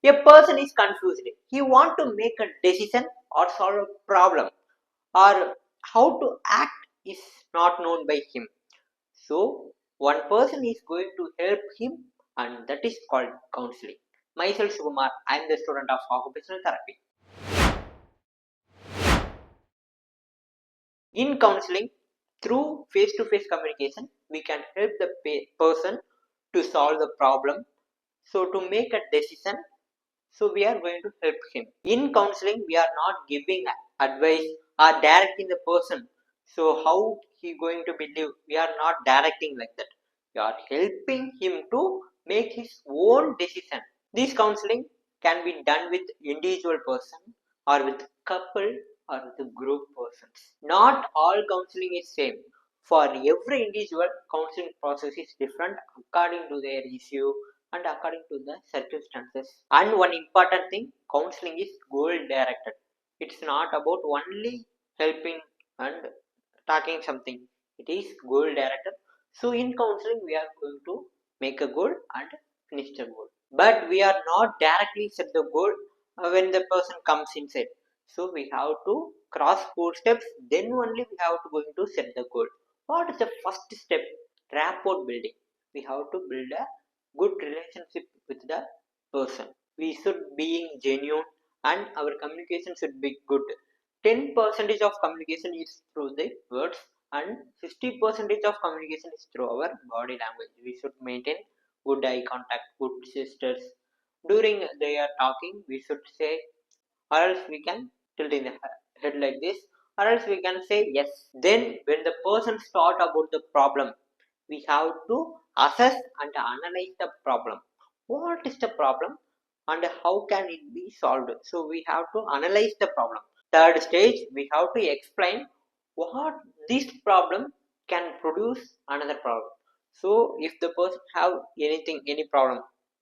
A person is confused. He want to make a decision or solve a problem, or how to act is not known by him. So one person is going to help him, and that is called counseling. Myself Sukumar, I am the student of occupational therapy. In counseling, through face-to-face communication, we can help the person to solve the problem, so to make a decision. So we are going to help him. In counseling, we are not giving advice or directing the person. So how he going to believe? We are not directing like that. We are helping him to make his own decision. This counseling can be done with individual person, or with couple, or with group persons. Not all counseling is same. For every individual, counseling process is different according to their issue and according to the circumstances. And one important thing, counseling is goal directed. It's not about only helping and talking something. It is goal directed. So in counseling, we are going to make a goal and finish the goal, but we are not directly set the goal when the person comes inside. So we have to cross 4 steps, then only we have to going to set the goal. What is the first step? Rapport building. We have to build a good relationship with the person. We should being genuine, and our communication should be good. 10% of communication is through the words, and 50% of communication is through our body language. We should maintain good eye contact, good gestures. During they are talking, we should say, or else we can tilt in the head like this, or else we can say yes. Then when the person start about the problem, we have to assess and analyze the problem. What is the problem and how can it be solved? So we have to analyze the problem. Third stage, we have to explain what this problem can produce another problem. So if the person have anything, any problem,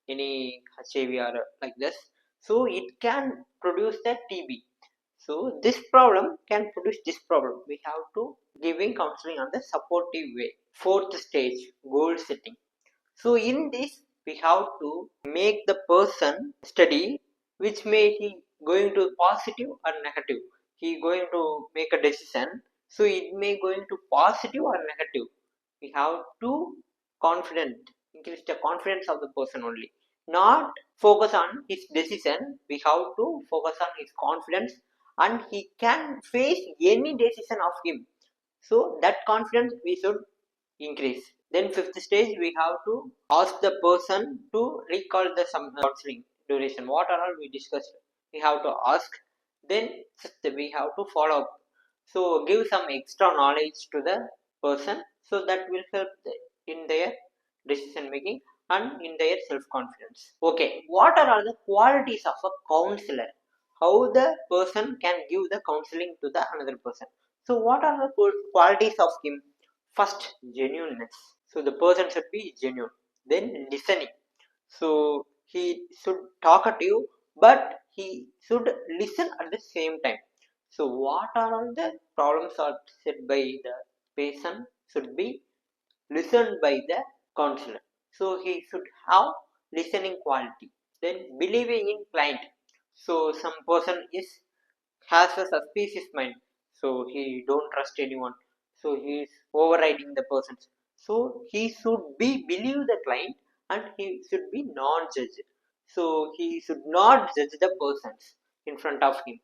any HIV or like this, so it can produce the TB. So this problem can produce this problem. We have to giving counseling on the supportive way. Fourth stage, goal setting. So in this, we have to make the person study which may he going to positive or negative. He going to make a decision, so it may going to positive or negative. We have to confident, increase the confidence of the person only, not focus on his decision. We have to focus on his confidence, and he can face any decision of him. So that confidence we should increase. Then fifth stage, we have to ask the person to recall the some counseling duration, what are all we discussed, we have to ask. Then sixth, we have to follow up. So give some extra knowledge to the person, so that will help in their decision making and in their self confidence. Okay, what are all the qualities of a counselor? How the person can give the counseling to the another person? So what are the qualities of him? First, genuineness. So the person should be genuine. Then listening. So he should talkative, but he should listen at the same time. So what are all the problems are said by the patient should be listened by the counselor. So he should have listening quality. Then believing in client. So some person is has a suspicious mind, so he don't trust anyone, so he is overriding the persons. So he should be believe the client, and he should be non-judge. So he should not judge the persons in front of him.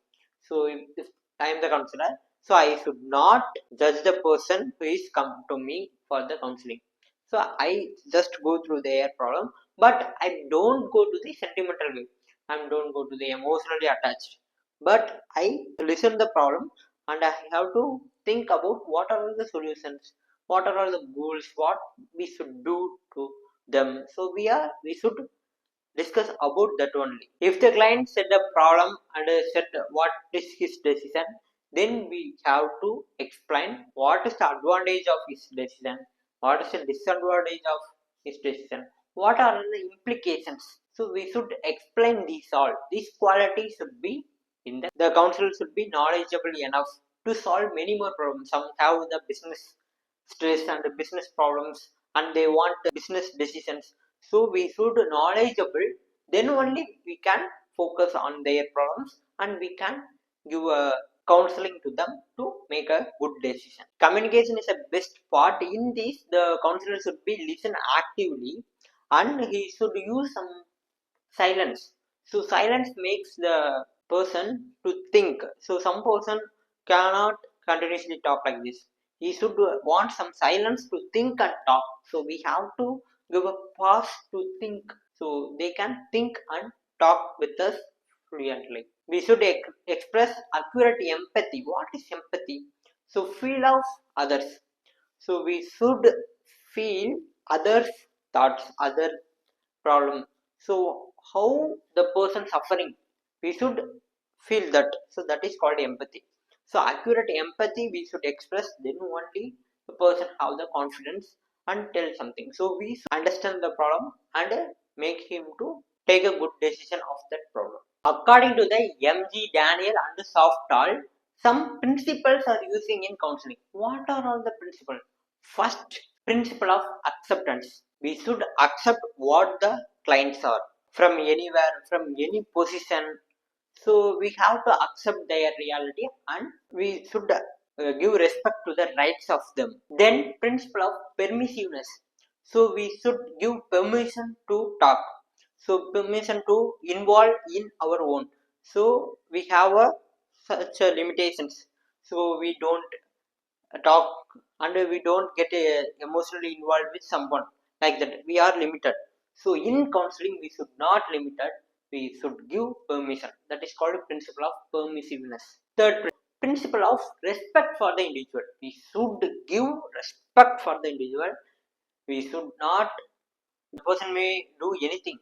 So if I am the counselor, so I should not judge the person who is come to me for the counseling. So I just go through their problem, but I don't go to the sentimental way, I don't go to the emotionally attached, but I listen the problem, and I have to think about what are the solutions, what are all the goals, what we should do to them. So we should discuss about that only. If the client said a problem and said what is his decision, then we have to explain what is the advantage of his decision, what is the disadvantage of his decision, what are the implications. So we should explain these all. These qualities should be in the counsel should be knowledgeable enough to solve many more problems. Some have the business stress and the business problems, and they want the business decisions. So we should knowledgeable then only we can focus on their problems and we can give a counseling to them to make a good decision. Communication is a best part. In this, the counselor should be listen actively and he should use some silence. So silence makes the person to think. So some person cannot continuously talk like this. He should want some silence to think and talk. So we have to give a pause to think. So they can think and talk with us fluently. We should express accurate empathy. What is empathy? So feel of others. So we should feel others' thoughts, other problem. So how the person suffering, we should feel that. So that is called empathy. So accurate empathy we should express, then only the person have the confidence and tell something. So we should understand the problem and make him to take a good decision of that problem. According to the MG Daniel and Softal, some principles are using in counseling. What are all the principles? First, principle of acceptance. We should accept what the clients are from anywhere, from any position. So we have to accept their reality and we should give respect to the rights of them. Then principle of permissiveness. So we should give permission to talk. So permission to involve in our own. So we have such limitations. So we don't talk and we don't get emotionally involved with someone like that. We are limited. So in counseling we should not limited, we should give permission. That is called principle of permissiveness. Third, principle of respect for the individual. We should give respect for the individual. We should not, the person may do anything,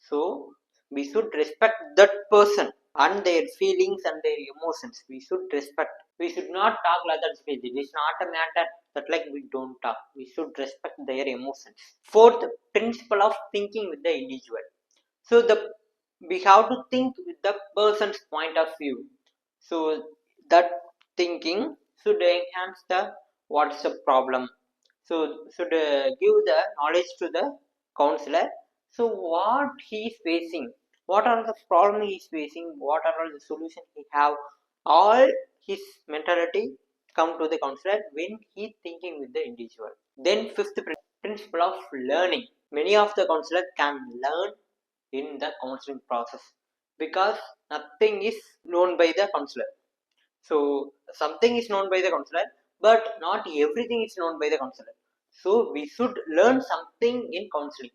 so we should respect that person and their feelings and their emotions. We should respect. We should not talk like that. It is not a matter that like we don't talk. We should respect their emotions. Fourth, principle of thinking with the individual. So we have to think with the person's point of view. So that thinking should enhance the what's the problem. So should give the knowledge to the counselor. So what he is facing, what are the problem he is facing, what are all the solutions he have, all his mentality come to the counselor when he thinking with the individual. Then fifth, principle of learning. Many of the counselors can learn in the counseling process because nothing is known by the counselor. So something is known by the counselor, but not everything is known by the counselor. So we should learn something in counseling.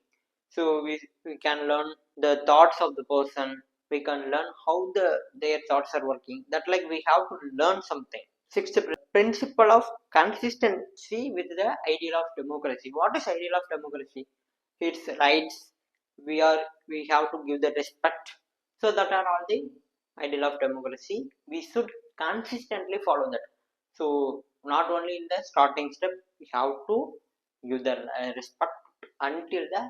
So we can learn the thoughts of the person. We can learn how their thoughts are working. That like we have to learn something. Sixth, principle of consistency with the ideal of democracy. What is ideal of democracy? Its rights. We have to give the respect. So that are all the ideal of democracy. We should consistently follow that. So not only in the starting step, we have to give the respect until the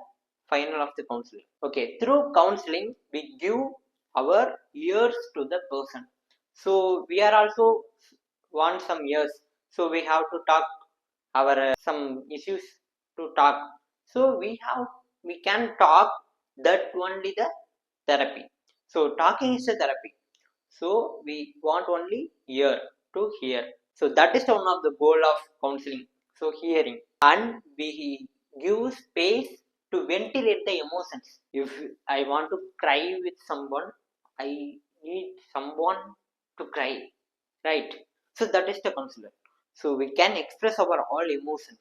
final of the counseling. Okay, through counseling we give our ears to the person. So we are also want some ears. So we have to talk our some issues to talk. So we can talk, that only the therapy. So talking is a therapy. So we want only ear to hear. So that is one of the goal of counseling. So hearing, and we give space to ventilate the emotions. If I want to cry with someone, I need someone to cry, right? So that is the counselor. So we can express our all emotions.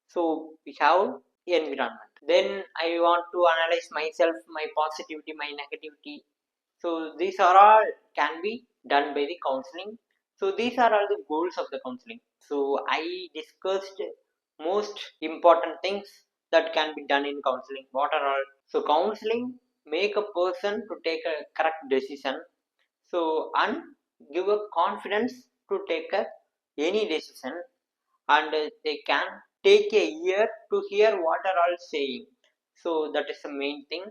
So we have environment. Then I want to analyze myself, my positivity, my negativity. So these are all can be done by the counseling. So these are all the goals of the counseling. So I discussed most important things that can be done in counseling. What are all? So counseling make a person to take a correct decision. So and give a confidence to take a any decision, and they can take a year to hear what are all saying. So that is the main thing.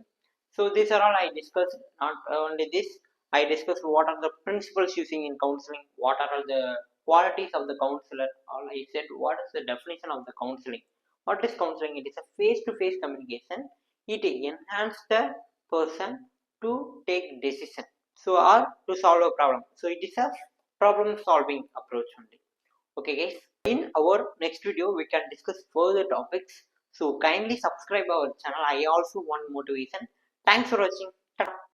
So these are all I discussed. Not only this, I discussed what are the principles using in counseling, what are all the qualities of the counselor. All I said what is the definition of the counseling. What is counseling? It is a face-to-face communication. It enhances the person to take decision, so or to solve a problem. So it is a problem solving approach only. Okay guys, in our next video we can discuss further topics, so kindly subscribe our channel. I also want motivation. Thanks for watching.